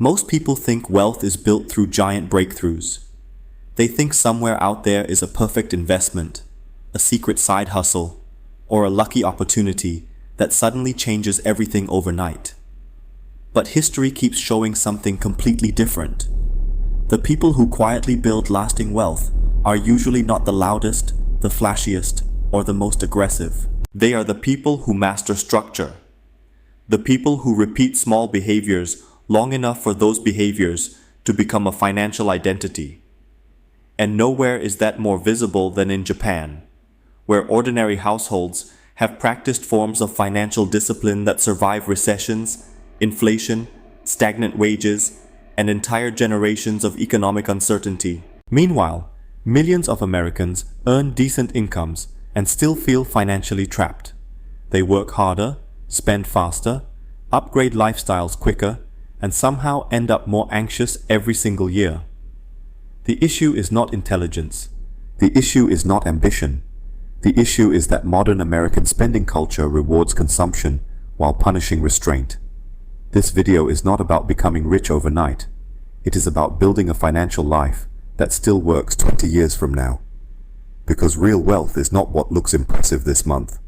Most people think wealth is built through giant breakthroughs. They think somewhere out there is a perfect investment, a secret side hustle, or a lucky opportunity that suddenly changes everything overnight. But history keeps showing something completely different. The people who quietly build lasting wealth are usually not the loudest, the flashiest, or the most aggressive. They are the people who master structure. The people who repeat small behaviors long enough for those behaviors to become a financial identity. And nowhere is that more visible than in Japan, where ordinary households have practiced forms of financial discipline that survive recessions, inflation, stagnant wages, and entire generations of economic uncertainty. Meanwhile, millions of Americans earn decent incomes and still feel financially trapped. They work harder, spend faster, upgrade lifestyles quicker, and somehow end up more anxious every single year. The issue is not intelligence. The issue is not ambition. The issue is that modern American spending culture rewards consumption while punishing restraint. This video is not about becoming rich overnight. It is about building a financial life that still works 20 years from now. Because real wealth is not what looks impressive this month.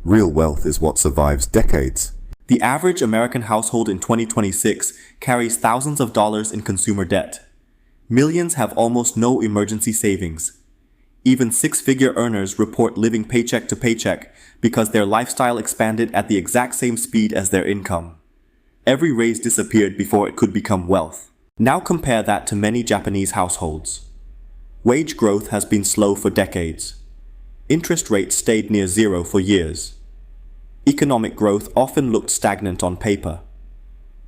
Real wealth is what survives decades. The average American household in 2026 carries thousands of dollars in consumer debt. Millions have almost no emergency savings. Even six-figure earners report living paycheck to paycheck because their lifestyle expanded at the exact same speed as their income. Every raise disappeared before it could become wealth. Now compare that to many Japanese households. Wage growth has been slow for decades. Interest rates stayed near zero for years. Economic growth often looked stagnant on paper.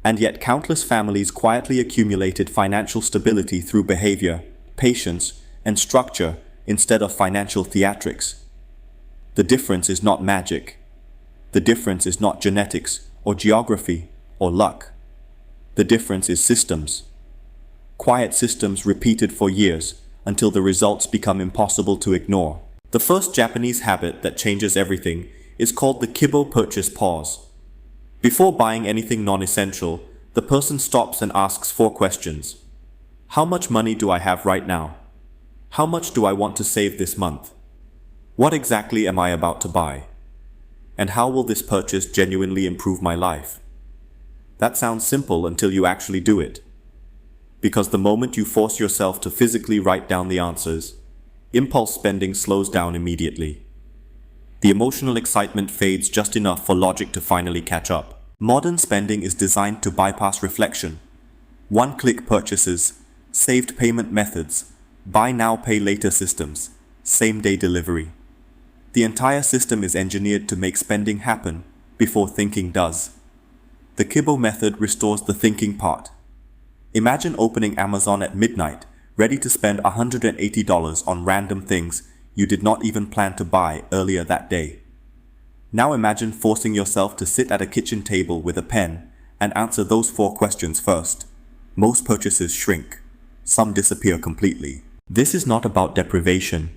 And yet countless families quietly accumulated financial stability through behavior, patience, and structure instead of financial theatrics. The difference is not magic. The difference is not genetics, or geography, or luck. The difference is systems. Quiet systems repeated for years until the results become impossible to ignore. The first Japanese habit that changes everything is called the Kibo purchase pause. Before buying anything non-essential, the person stops and asks 4 questions. How much money do I have right now? How much do I want to save this month? What exactly am I about to buy? And how will this purchase genuinely improve my life? That sounds simple until you actually do it. Because the moment you force yourself to physically write down the answers, impulse spending slows down immediately. The emotional excitement fades just enough for logic to finally catch up. Modern spending is designed to bypass reflection. One-click purchases, saved payment methods, buy now pay later systems, same-day delivery. The entire system is engineered to make spending happen before thinking does. The Kibo method restores the thinking part. Imagine opening Amazon at midnight, ready to spend $180 on random things you did not even plan to buy earlier that day. Now imagine forcing yourself to sit at a kitchen table with a pen and answer those 4 questions first. Most purchases shrink. Some disappear completely. This is not about deprivation.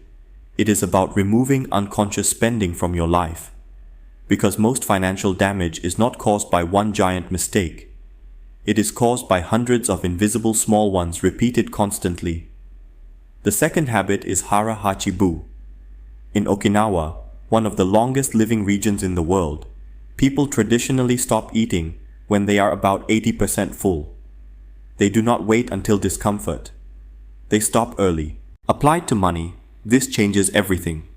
It is about removing unconscious spending from your life. Because most financial damage is not caused by one giant mistake. It is caused by hundreds of invisible small ones repeated constantly. The second habit is Hara Hachibu. In Okinawa, one of the longest living regions in the world, people traditionally stop eating when they are about 80% full. They do not wait until discomfort. They stop early. Applied to money, this changes everything.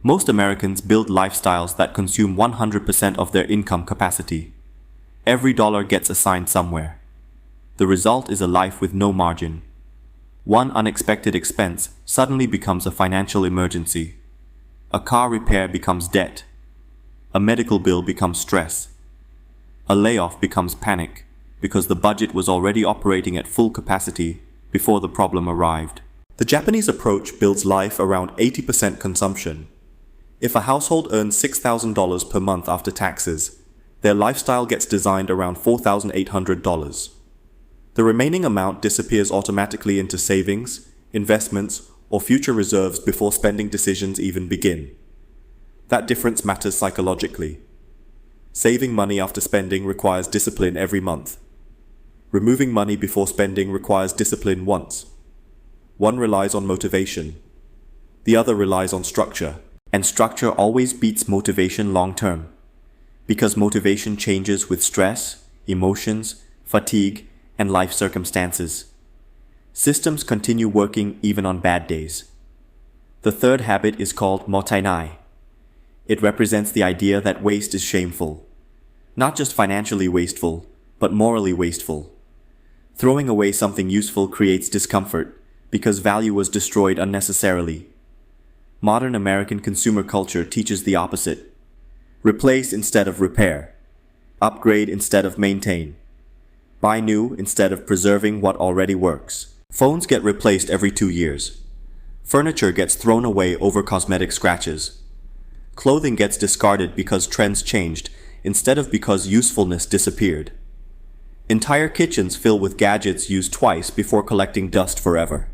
Most Americans build lifestyles that consume 100% of their income capacity. Every dollar gets assigned somewhere. The result is a life with no margin. One unexpected expense suddenly becomes a financial emergency. A car repair becomes debt. A medical bill becomes stress. A layoff becomes panic because the budget was already operating at full capacity before the problem arrived. The Japanese approach builds life around 80% consumption. If a household earns $6,000 per month after taxes, their lifestyle gets designed around $4,800. The remaining amount disappears automatically into savings, investments, or future reserves before spending decisions even begin. That difference matters psychologically. Saving money after spending requires discipline every month. Removing money before spending requires discipline once. One relies on motivation. The other relies on structure. And structure always beats motivation long term. Because motivation changes with stress, emotions, fatigue, and life circumstances. Systems continue working even on bad days. The third habit is called mottainai. It represents the idea that waste is shameful. Not just financially wasteful, but morally wasteful. Throwing away something useful creates discomfort because value was destroyed unnecessarily. Modern American consumer culture teaches the opposite. Replace instead of repair. Upgrade instead of maintain. Buy new instead of preserving what already works. Phones get replaced every 2 years. Furniture gets thrown away over cosmetic scratches. Clothing gets discarded because trends changed instead of because usefulness disappeared. Entire kitchens fill with gadgets used twice before collecting dust forever.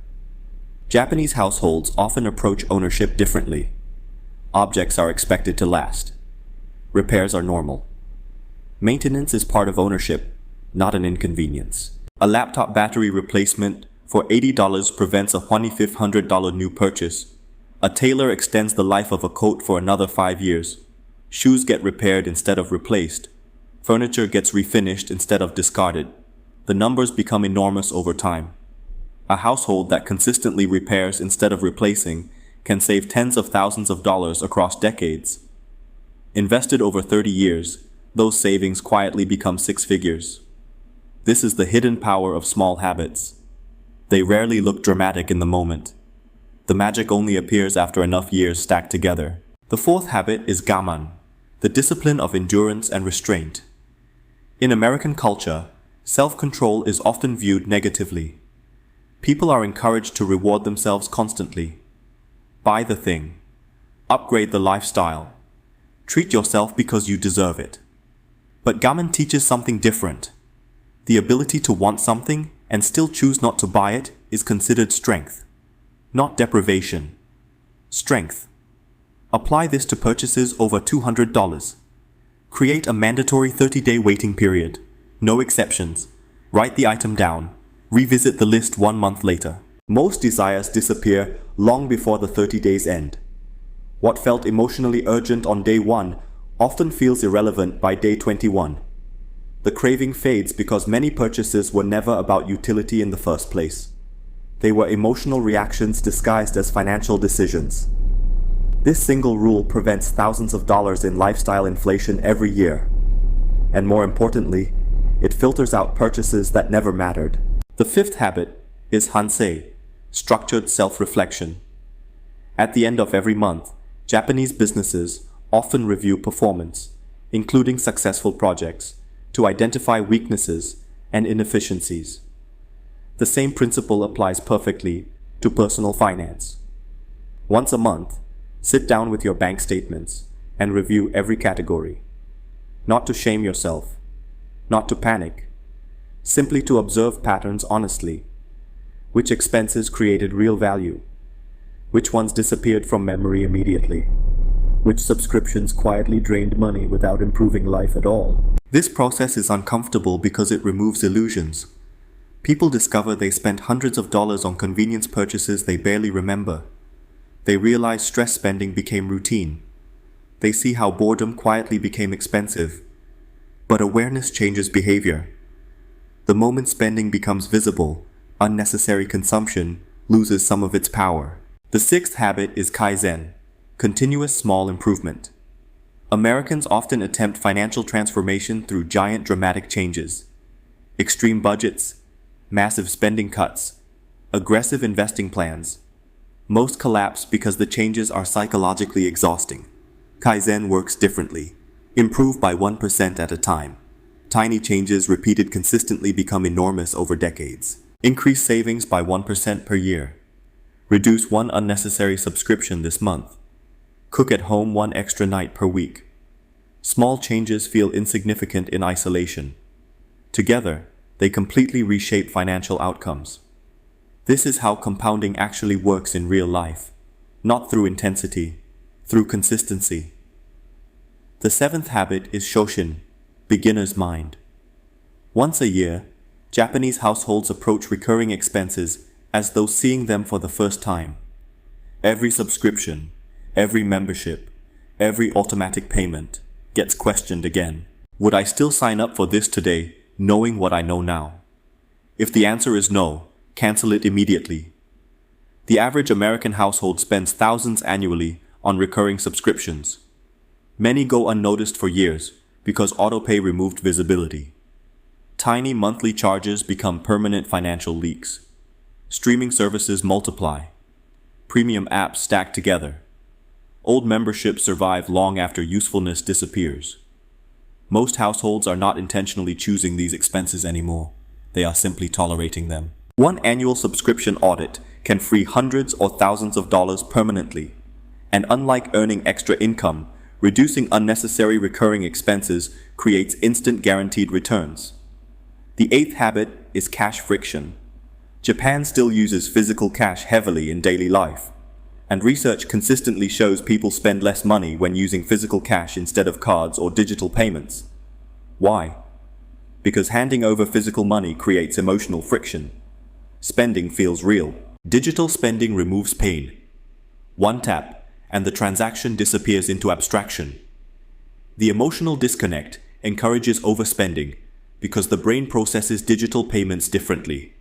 Japanese households often approach ownership differently. Objects are expected to last. Repairs are normal. Maintenance is part of ownership, not an inconvenience. A laptop battery replacement for $80 prevents a $2,500 new purchase. A tailor extends the life of a coat for another 5 years. Shoes get repaired instead of replaced. Furniture gets refinished instead of discarded. The numbers become enormous over time. A household that consistently repairs instead of replacing can save tens of thousands of dollars across decades. Invested over 30 years, those savings quietly become 6 figures. This is the hidden power of small habits. They rarely look dramatic in the moment. The magic only appears after enough years stacked together. The fourth habit is gaman, the discipline of endurance and restraint. In American culture, self-control is often viewed negatively. People are encouraged to reward themselves constantly. Buy the thing. Upgrade the lifestyle. Treat yourself because you deserve it. But gaman teaches something different. The ability to want something and still choose not to buy it is considered strength, not deprivation. Strength. Apply this to purchases over $200. Create a mandatory 30-day waiting period. No exceptions. Write the item down. Revisit the list 1 month later. Most desires disappear long before the 30 days end. What felt emotionally urgent on day 1 often feels irrelevant by day 21. The craving fades because many purchases were never about utility in the first place. They were emotional reactions disguised as financial decisions. This single rule prevents thousands of dollars in lifestyle inflation every year. And more importantly, it filters out purchases that never mattered. The fifth habit is hansei, structured self-reflection. At the end of every month, Japanese businesses often review performance, including successful projects, to identify weaknesses and inefficiencies. The same principle applies perfectly to personal finance. Once a month, sit down with your bank statements and review every category. Not to shame yourself, not to panic, simply to observe patterns honestly. Which expenses created real value? Which ones disappeared from memory immediately? Which subscriptions quietly drained money without improving life at all? This process is uncomfortable because it removes illusions. People discover they spent hundreds of dollars on convenience purchases they barely remember. They realize stress spending became routine. They see how boredom quietly became expensive. But awareness changes behavior. The moment spending becomes visible, unnecessary consumption loses some of its power. The sixth habit is kaizen, continuous small improvement. Americans often attempt financial transformation through giant dramatic changes. Extreme budgets, massive spending cuts, aggressive investing plans. Most collapse because the changes are psychologically exhausting. Kaizen works differently. Improve by 1% at a time. Tiny changes repeated consistently become enormous over decades. Increase savings by 1% per year. Reduce 1 unnecessary subscription this month. Cook at home 1 extra night per week. Small changes feel insignificant in isolation. Together, they completely reshape financial outcomes. This is how compounding actually works in real life. Not through intensity, through consistency. The seventh habit is Shoshin, beginner's mind. Once a year, Japanese households approach recurring expenses as though seeing them for the first time. Every subscription, every membership, every automatic payment gets questioned again. Would I still sign up for this today, knowing what I know now? If the answer is no, cancel it immediately. The average American household spends thousands annually on recurring subscriptions. Many go unnoticed for years because autopay removed visibility. Tiny monthly charges become permanent financial leaks. Streaming services multiply. Premium apps stack together. Old memberships survive long after usefulness disappears. Most households are not intentionally choosing these expenses anymore. They are simply tolerating them. One annual subscription audit can free hundreds or thousands of dollars permanently. And unlike earning extra income, reducing unnecessary recurring expenses creates instant guaranteed returns. The eighth habit is cash friction. Japan still uses physical cash heavily in daily life, and research consistently shows people spend less money when using physical cash instead of cards or digital payments. Why? Because handing over physical money creates emotional friction. Spending feels real. Digital spending removes pain. One tap, and the transaction disappears into abstraction. The emotional disconnect encourages overspending because the brain processes digital payments differently.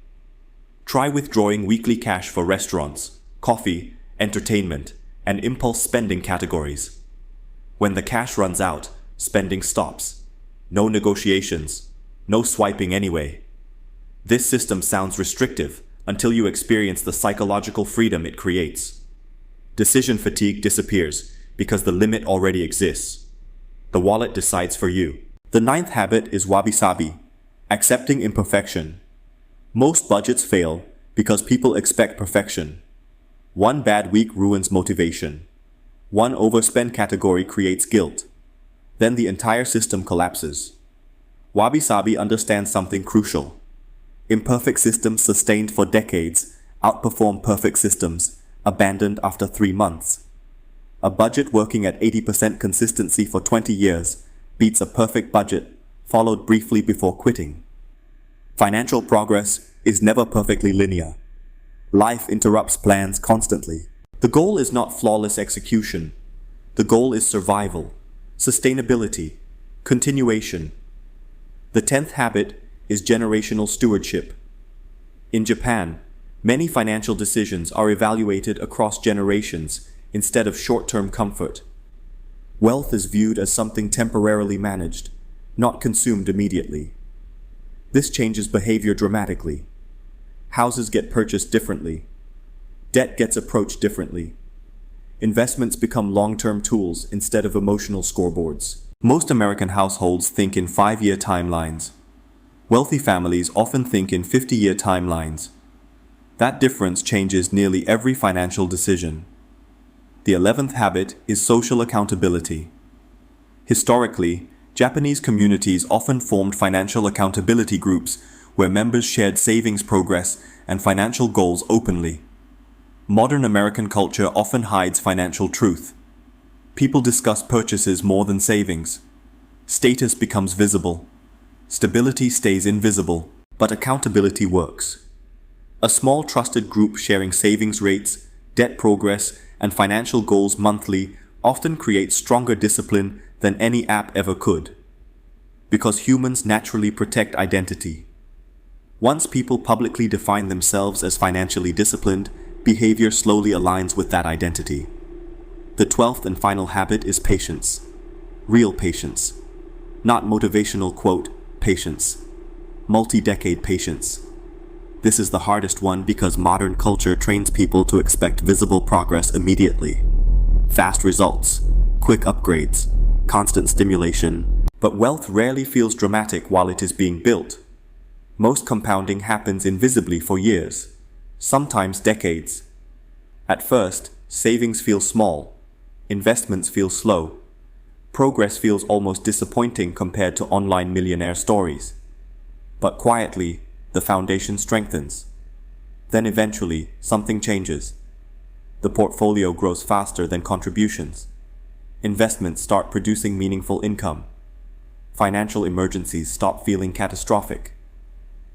Try withdrawing weekly cash for restaurants, coffee, entertainment, and impulse spending categories. When the cash runs out, spending stops. No negotiations, no swiping anyway. This system sounds restrictive until you experience the psychological freedom it creates. Decision fatigue disappears because the limit already exists. The wallet decides for you. The ninth habit is wabi-sabi, accepting imperfection. Most budgets fail because people expect perfection. One bad week ruins motivation. One overspend category creates guilt. Then the entire system collapses. Wabi-sabi understands something crucial. Imperfect systems sustained for decades outperform perfect systems abandoned after 3 months. A budget working at 80% consistency for 20 years beats a perfect budget followed briefly before quitting. Financial progress is never perfectly linear. Life interrupts plans constantly. The goal is not flawless execution. The goal is survival, sustainability, continuation. The 10th habit is generational stewardship. In Japan, many financial decisions are evaluated across generations instead of short-term comfort. Wealth is viewed as something temporarily managed, not consumed immediately. This changes behavior dramatically. Houses get purchased differently. Debt gets approached differently. Investments become long-term tools instead of emotional scoreboards. Most American households think in 5-year timelines. Wealthy families often think in 50-year timelines. That difference changes nearly every financial decision. The 11th habit is social accountability. Historically, Japanese communities often formed financial accountability groups where members shared savings progress and financial goals openly. Modern American culture often hides financial truth. People discuss purchases more than savings. Status becomes visible. Stability stays invisible, but accountability works. A small trusted group sharing savings rates, debt progress, and financial goals monthly often creates stronger discipline than any app ever could. Because humans naturally protect identity. Once people publicly define themselves as financially disciplined, behavior slowly aligns with that identity. The 12th and final habit is patience. Real patience. Not motivational quote, patience. Multi-decade patience. This is the hardest one because modern culture trains people to expect visible progress immediately. Fast results, quick upgrades, constant stimulation. But wealth rarely feels dramatic while it is being built. Most compounding happens invisibly for years, sometimes decades. At first, savings feel small, investments feel slow, progress feels almost disappointing compared to online millionaire stories. But quietly, the foundation strengthens. Then eventually, something changes. The portfolio grows faster than contributions. Investments start producing meaningful income. Financial emergencies stop feeling catastrophic.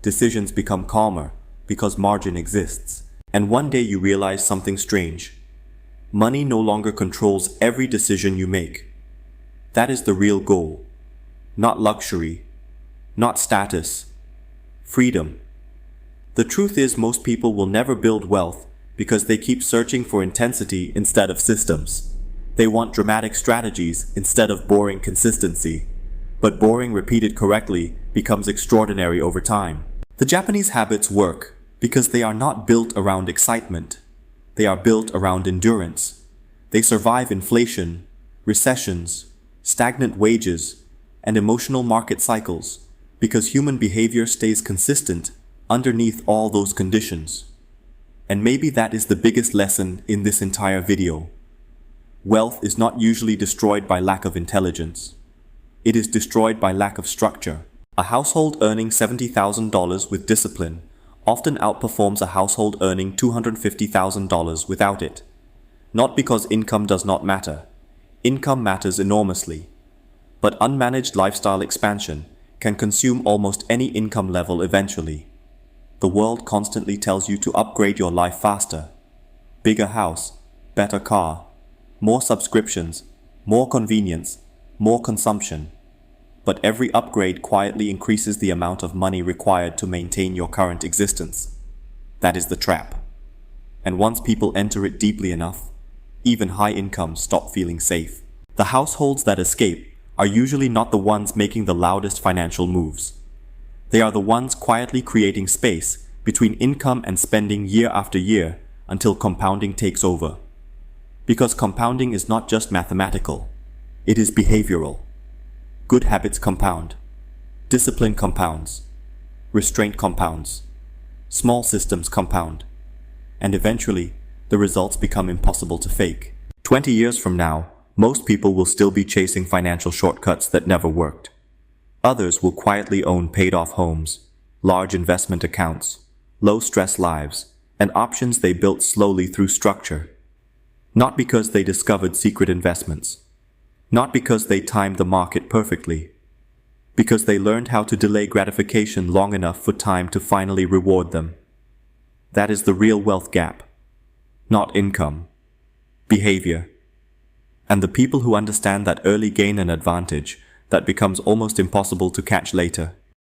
decisions become calmer because margin exists. And one day you realize something strange. Money no longer controls every decision you make. That is the real goal. Not luxury, not status, freedom. The truth is most people will never build wealth because they keep searching for intensity instead of systems. They want dramatic strategies instead of boring consistency. But boring repeated correctly becomes extraordinary over time. The Japanese habits work because they are not built around excitement. They are built around endurance. They survive inflation, recessions, stagnant wages, and emotional market cycles because human behavior stays consistent underneath all those conditions. And maybe that is the biggest lesson in this entire video. Wealth is not usually destroyed by lack of intelligence. It is destroyed by lack of structure. A household earning $70,000 with discipline often outperforms a household earning $250,000 without it. Not because income does not matter. Income matters enormously. But unmanaged lifestyle expansion can consume almost any income level eventually. The world constantly tells you to upgrade your life faster. Bigger house, better car, more subscriptions, more convenience, more consumption. But every upgrade quietly increases the amount of money required to maintain your current existence. That is the trap. And once people enter it deeply enough, even high incomes stop feeling safe. The households that escape are usually not the ones making the loudest financial moves. They are the ones quietly creating space between income and spending year after year until compounding takes over. Because compounding is not just mathematical, it is behavioral. Good habits compound. Discipline compounds. Restraint compounds. Small systems compound. And eventually, the results become impossible to fake. 20 years from now, most people will still be chasing financial shortcuts that never worked. Others will quietly own paid-off homes, large investment accounts, low-stress lives, and options they built slowly through structure. Not because they discovered secret investments. Not because they timed the market perfectly. Because they learned how to delay gratification long enough for time to finally reward them. That is the real wealth gap. Not income. Behavior. And the people who understand that early gain an advantage that becomes almost impossible to catch later.